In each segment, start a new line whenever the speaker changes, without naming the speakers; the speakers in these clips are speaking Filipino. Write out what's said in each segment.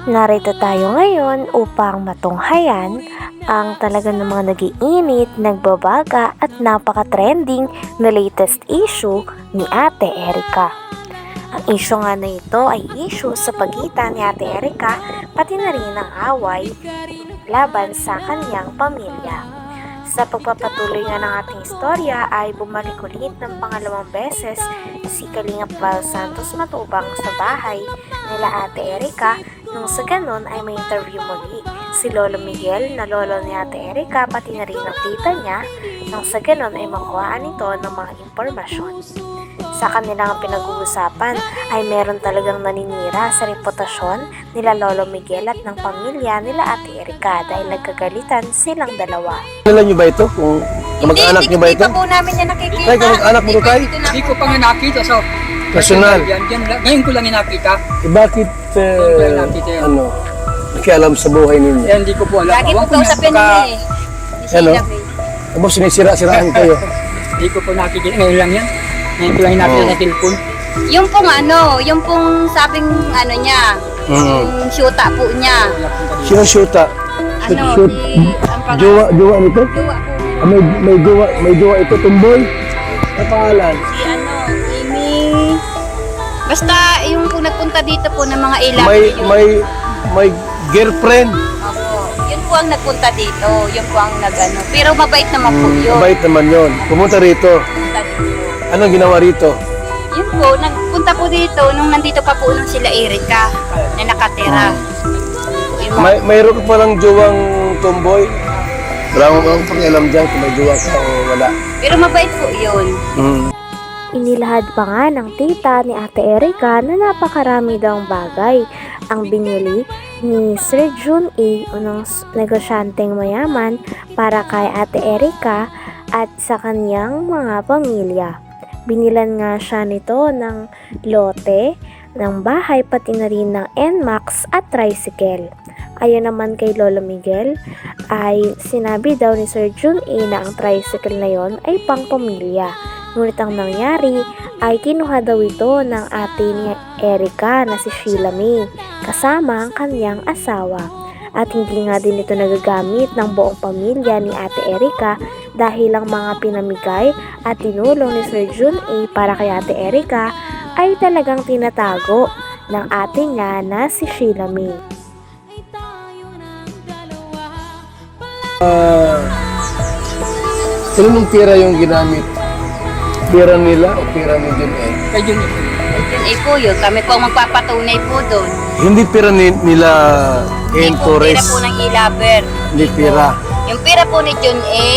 Narito tayo ngayon upang matunghayan ang talaga ng mga nag-iinit, nagbabaga at napaka-trending na latest issue ni Ate Erica. Ang issue nga na ito ay issue sa pagitan ni Ate Erica pati na rin ang away laban sa kanyang pamilya. Sa pagpapatuloy nga ng ating istorya ay bumalik ulit ng pangalawang beses si Kalingap Val Santos Matubang sa bahay nila Ate Erica. Nung sa ganon ay may interview muli si Lolo Miguel na lolo ni Ate Erica pati na rin ang tita niya. Nung sa ganon ay makuhaan ito ng mga impormasyon. Sa kanilang pinag-uusapan ay meron talagang naninira sa reputasyon nila Lolo Miguel at ng pamilya nila Ate Erica dahil nagkagalitan silang dalawa.
Kilala niyo ba ito? Kung kamag-anak niyo ba ito?
Hindi pa po namin yan nakikita.
Tay, kamag-anak mo to, Tay?
Hindi ko pa nga nakita. So,
Personal.
Ngayon ko lang nakita.
Bakit, nakialam sa buhay ninyo?
Hindi ko po alam.
Lagi po kausapin niya eh.
Ano? Tapos sinisira-siraan kayo.
Hindi ko po nakikita. Ngayon lang yan. Ngayon ko lang nakita sa telepon.
Yung pong sabing niya, yung syuta po niya.
Sino shoota? Shoot. Jowa nito?
Jowa po.
May jowa ito, tumboy? Ano pangalan?
Si Amy. Basta yung po nagpunta dito po ng mga ilang.
May girlfriend.
Opo. Yun po ang nagpunta dito. Yun po ang Pero mabait naman po yun.
Mabait naman yun. Pumunta rito.
Punta dito.
Anong ginawa rito?
Yun po, nagpunta po dito nung nandito pa po nung sila Erica na nakatira.
Mayroon ka palang jowang tomboy? Wala akong pakialam dyan kung may jowa ka o wala.
Pero mabait po yun.
Inilahad pa nga ng tita ni Ate Erica na napakarami daw ang bagay ang binili ni Sir Jun A. Unang negosyanteng mayaman para kay Ate Erica at sa kanyang mga pamilya. Binilan nga siya nito ng lote, ng bahay pati na rin ng NMAX at tricycle. Ayon naman kay Lolo Miguel ay sinabi daw ni Sir Jun A na ang tricycle na yon ay pang pamilya. Ngunit ang nangyari ay kinuha daw ito ng ate ni Erica na si Sheila May kasama ang kanyang asawa. At hindi nga din ito nagagamit ng buong pamilya ni Ate Erica dahil ang mga pinamigay at tinulong ni Sir Jun A para kay Ate Erica ay talagang tinatago ng ate niya na si Sheila May.
Sino mong tira yung ginamit? Tira nila o tira ni Jun A?
Kay Jun.
Yun po yun. Kami po ang magpapatunay po doon.
Hindi tira nila
Hindi
in
po pira
Torres.
po ng Ilaber.
Hindi tira.
Yung pira po ni Jun A,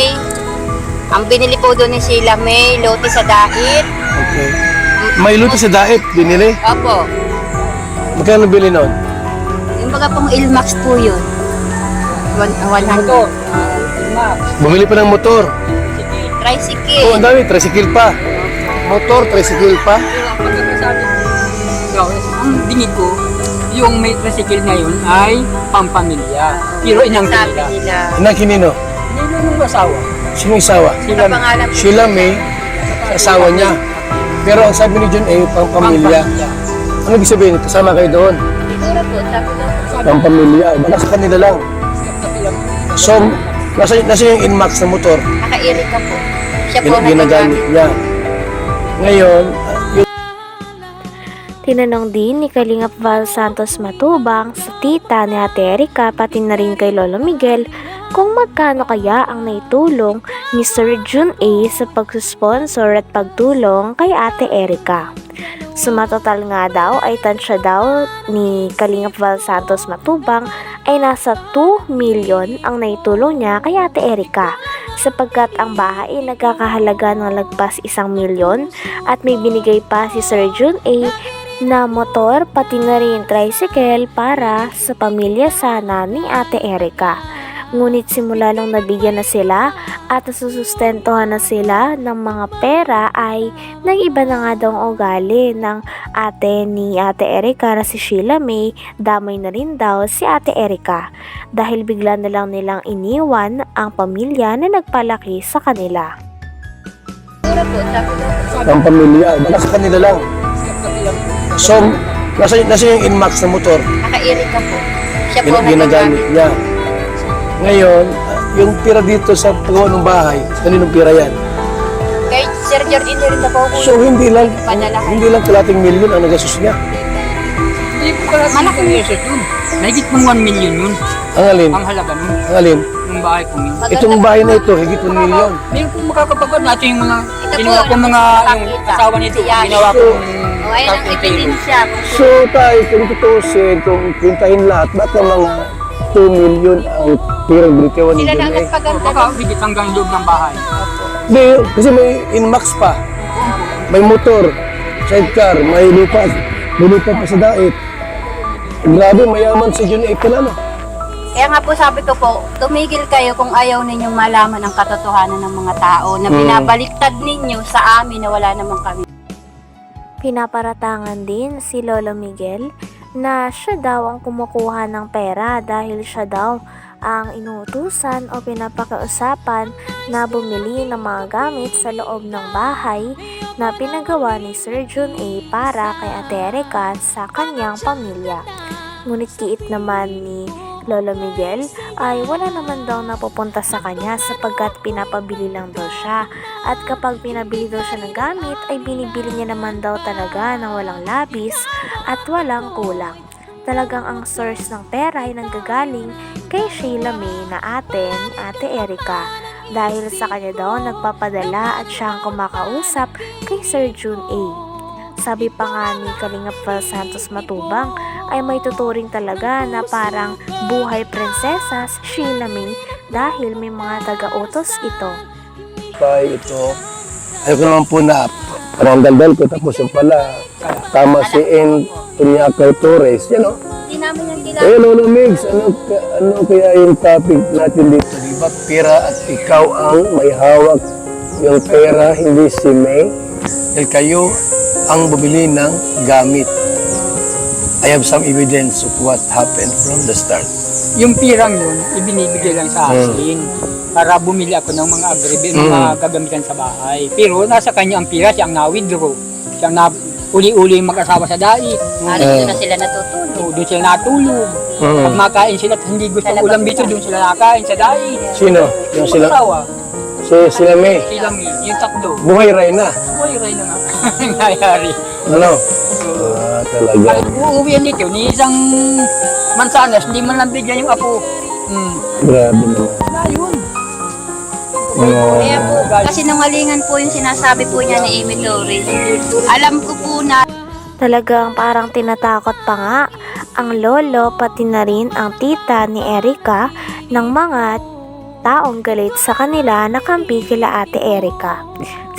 ang binili po doon ni Sheila May, lote sa Dait.
Okay. May luto sa daet, binili.
Opo.
Magkano bili nun?
Yung baga pong Ilmax po yun. 100.
Motor. Max.
Bumili pa ng motor.
Tricycle.
Oh, ang dami, tricycle pa. Motor, tricycle pa.
Ang pagkakasabi ko, ang dingin ko, yung may tricycle ngayon ay pampamilya. Pero inang
Sabi
nila.
nila.
Inang kinino?
Nilo nung asawa.
Sino yung asawa?
Sila
Pangalan po.
Sheila May, asawa niya. Pero ang sabi ni Jun A, pang pamilya. Ano ibig sabihin? Kasama kayo doon?
Siguro po, sabi daw po.
Pang pamilya. Baka sa kanila lang. So, nasa yung Inmax na motor,
Naka-Erica po. Siya po
ginagamit niya. Ngayon,
Tinanong din ni Kalingap Val Santos Matubang sa tita ni Ate Erica pati na rin kay Lolo Miguel kung magkano kaya ang naitulong ni Sir Jun A sa pagsusponsor at pagtulong kay Ate Erica. Sumatotal nga daw ay tansya daw ni Kalingap Val Santos Matubang ay nasa 2 million ang naitulong niya kay Ate Erica sapagkat ang bahay ay nagkakahalaga ng lagpas 1 milyon at may binigay pa si Sir Jun A na motor pati na rin tricycle para sa pamilya sana ni Ate Erica. Ngunit simula nung nabigyan na sila at nasusustentohan na sila ng mga pera ay nag-iba na nga daw ang ugali ng ate ni Ate Erica na si Sheila May, damay na rin daw si Ate Erica dahil bigla na lang nilang iniwan ang pamilya na nagpalaki sa kanila.
Siguro po, sabi daw po.
pang pamilya. Baka sa kanila lang. So, nasa yung Inmax na motor,
Naka-Erica po. Siya po ang
ginagamit niya. Ngayon, yung pira dito sa paggawa ng bahay, kaninong pira yan?
Kay Sir Jordan rin na po.
So hindi lang
Padala.
kalating milyon ang nagastos niya.
Hindi ko pala
Malaki.
pesos yun. Mahigit pang 1 million yun.
Ang alin?
Ang halaga nun.
Ang alin?
Yung bahay ko yun.
Itong bahay na ito, higit 1 milyon.
Meron po makakapagod natin yung mga
Ito
ginawa
po,
ko mga yung
nakikita.
asawa nito.
Yan.
Ginawa ko
O, ayun ang ebidensya.
So tayo, kung tutusin, kung pintahin lahat, ba't ang mga 2 milyon ang pirang binitawan ni
Sila na
John A?
nagpaganda.
baka higit hanggang loob ng bahay.
Hindi, kasi may inmax pa. May motor, sidecar, may lupa pa sa dait. Grabe, mayaman si John A pala, no?
Kaya nga po sabi ko po, tumigil kayo kung ayaw ninyong malaman ang katotohanan ng mga tao na binabaliktad ninyo sa amin na wala naman kami.
Pinaparatangan din si Lolo Miguel na siya daw ang kumukuha ng pera dahil siya daw ang inuutusan o pinapakausapan na bumili ng mga gamit sa loob ng bahay na pinagawa ni Sir John A para kay Ate Erica sa kanyang pamilya. Ngunit kiit naman ni Lolo Miguel ay wala naman daw napupunta sa kanya sapagkat pinapabili lang daw siya. At kapag pinabili daw siya ng gamit ay binibili niya naman daw talaga ng walang labis at walang kulang. Talagang ang source ng pera ay nanggagaling kay Sheila May na ate ni Ate Erica. Dahil sa kanya daw nagpapadala at siya ang kumakausap kay Sir John A. Sabi pa nga ni Kalingap Val Santos Matubang ay may tuturing talaga na parang buhay prinsesa si Sheila May dahil may mga taga-utos ito.
Kaya ito, ayoko naman po na parang daldal ko, tapos yung pala, tama si N. Tunyakaw Torres, yan o.
Hindi namin yung
Eh, Lolo Migs, ano kaya yung topic natin dito? Diba, pera at ikaw ang may hawak yung pera, hindi si May. Dahil kayo ang bumili ng gamit. I have some evidence of what happened from the start.
Yung pirang yun, ibinibigay lang sa akin para bumili ako ng mga mga gagamitan sa bahay. Pero nasa kanya ang pira, siya ang na-withdraw. Siya ang uli-uli mag-asawa sa dait.
Halos na sila natutulog.
So, doon sila natulog. Pag makain sila at hindi gusto ng ulam dito, doon sila nakain sa dait.
Sino? Yung sila?
Mag-asawa.
Sila May.
Sila May, yung tatlo.
Buhay ray na.
Uy, ray na nga. Nangyayari.
Ano? Talaga.
Uuwihan dito, ni isang mansanas, hindi man lang bigyan yung apo.
Grabe naman.
Ayun.
Kaya po, kasi nungalingan po yung sinasabi po niya ni Amy Torres. Alam ko po na
Talagang parang tinatakot pa nga ang lolo pati na rin ang tita ni Erica ng mga taong galit sa kanila na kampi kila Ate Erica.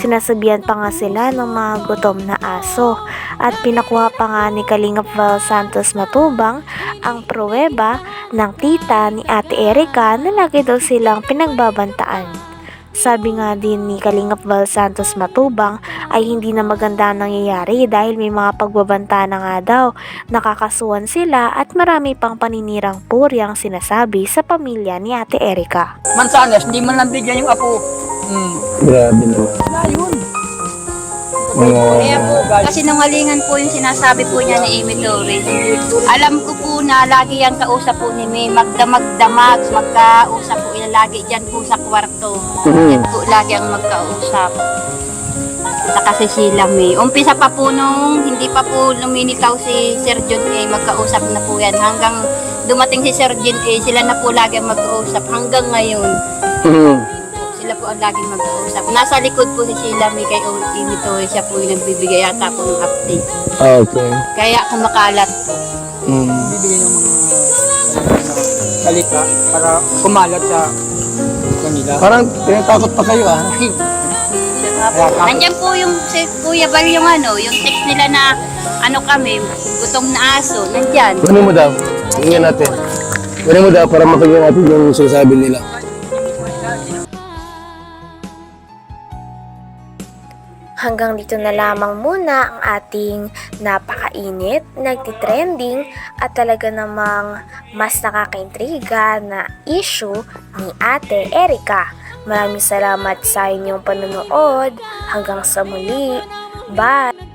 Sinasabihan pa nga sila ng mga gutom na aso at pinakuha pa nga ni Kalingap Val Santos Matubang ang pruweba ng tita ni Ate Erica na lagi daw silang pinagbabantaan. Sabi nga din ni Kalingap Val Santos Matubang ay hindi na maganda ang nangyayari dahil may mga pagbabanta na nga daw, nakakasuhan sila at marami pang paninirang puri ang sinasabi sa pamilya ni Ate Erica.
Mansanas, hindi man lang bigyan yung apo.
Grabe naman.
Ayun.
kaya po, kasi nungalingan po yung sinasabi po niya ni Amy Torres. Alam ko po na lagi yan kausap po ni May, magdamag-damag, magkausap po yan lagi dyan po sa kwarto. Yan po lagi ang magkausap. Saka si Sheila May. Umpisa pa po nung hindi pa po lumilitaw si Sir John A, magkausap na po yan. Hanggang dumating si Sir John A, sila na po lagi ang magkausap hanggang ngayon. Sila po ang laging mag-uusap. Nasa likod po si Sheila May kay Amy Torres. Siya po yung nagbibigay yata po ng update.
Okay.
Kaya kumakalat po.
Bibigyan ng mga salita para kumalat sa kanila.
Parang tinatakot pa kayo ah.
Nandiyan po yung si Kuya Bal yung yung text nila na kami, gutom na aso. Nandiyan.
Kunin mo daw. Tingnan natin. Kunin mo daw para mapagyan natin yung sinasabi nila.
Hanggang dito na lamang muna ang ating napakainit, nagtitrending at talaga namang mas nakakaintriga na issue ni Ate Erica. Maraming salamat sa inyong panonood. Hanggang sa muli. Bye!